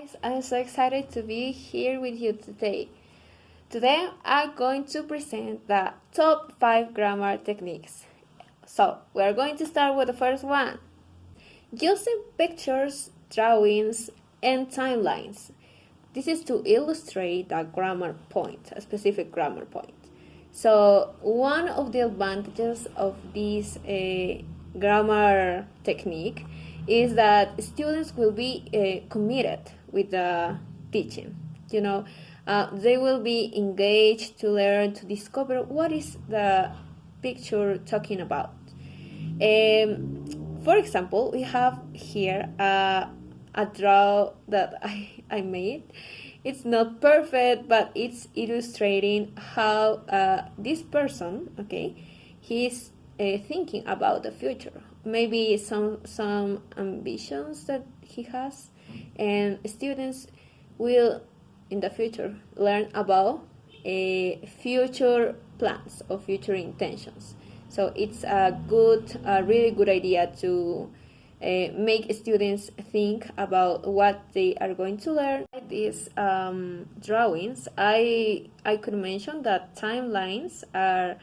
Guys, I'm so excited to be here with you today. Today I'm going to present the top 5 grammar techniques. So, we're going to start with the first one. Using pictures, drawings, and timelines. This is to illustrate a grammar point, a specific grammar point. So, one of the advantages of this grammar technique is that students will be committed with the teaching. They will be engaged to learn, to discover what is the picture talking about. For example, we have here a draw that I made. It's not perfect, but it's illustrating how this person, he's thinking about the future. Maybe some ambitions that he has, and students will in the future learn about future plans or future intentions. So it's a really good idea to make students think about what they are going to learn. These drawings, I could mention that timelines are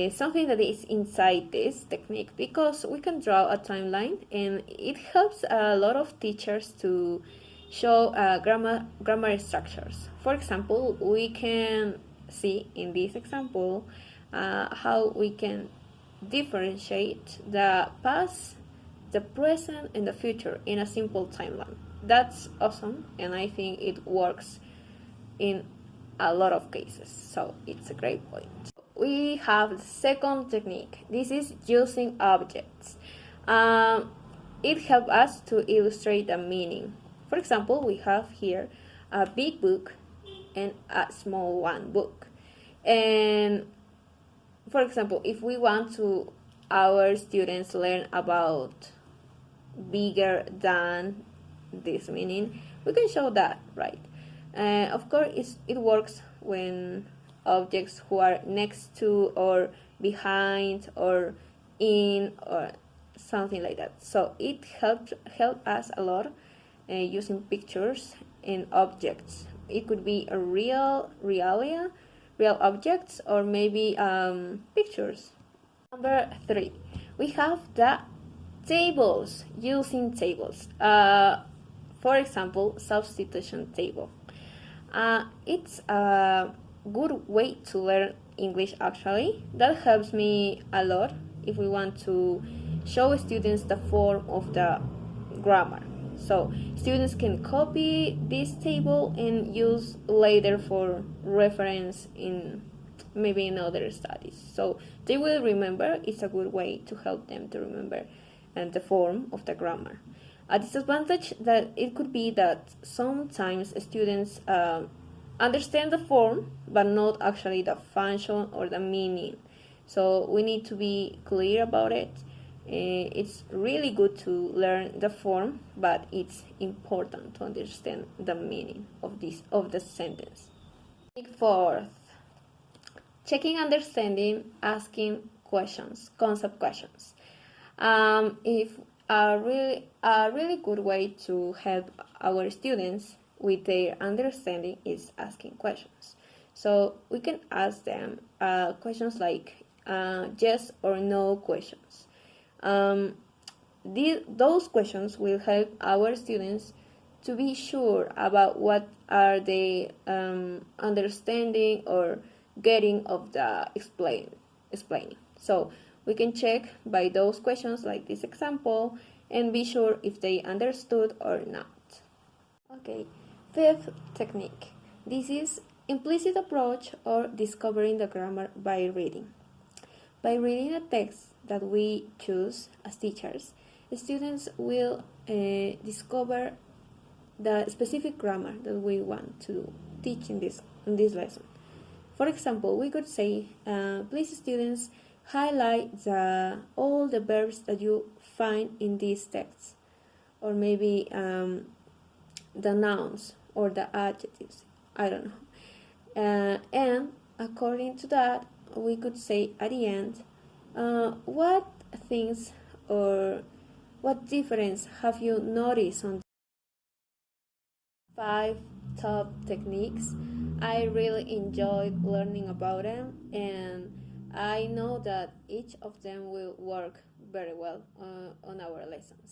something that is inside this technique, because we can draw a timeline and it helps a lot of teachers to show grammar structures. For example, we can see in this example how we can differentiate the past, the present, and the future in a simple timeline. That's awesome, and I think it works in a lot of cases, so it's a great point. We have the second technique. This is using objects. It helps us to illustrate the meaning. For example, we have here a big book and a small book. And for example, if we want to our students learn about bigger than this meaning, we can show that, right? Of course, it works when objects who are next to or behind or in or something like that. So it help us a lot using pictures and objects. It could be a real objects, or maybe pictures. Number 3, we have the tables, using tables. For example, substitution table. It's a good way to learn English, actually. That helps me a lot if we want to show students the form of the grammar. So students can copy this table and use later for reference maybe in other studies. So they will remember. It's a good way to help them to remember the form of the grammar. A disadvantage that it could be that sometimes students understand the form but not actually the function or the meaning. So we need to be clear about it. It's really good to learn the form, but it's important to understand the meaning of the sentence. Fourth, checking understanding, asking questions, concept questions. If a really good way to help our students with their understanding is asking questions. So we can ask them questions like yes or no questions. Those questions will help our students to be sure about what are they understanding or getting of the explaining. So we can check by those questions like this example and be sure if they understood or not. Okay, fifth technique. This is implicit approach, or discovering the grammar by reading. By reading a text that we choose as teachers, students will discover the specific grammar that we want to teach in this lesson. For example, we could say, please students, highlight all the verbs that you find in these texts, or maybe the nouns or the adjectives, I don't know. And according to that, we could say at the end, what things or what difference have you noticed on 5 top techniques. I really enjoyed learning about them, and I know that each of them will work very well on our lessons.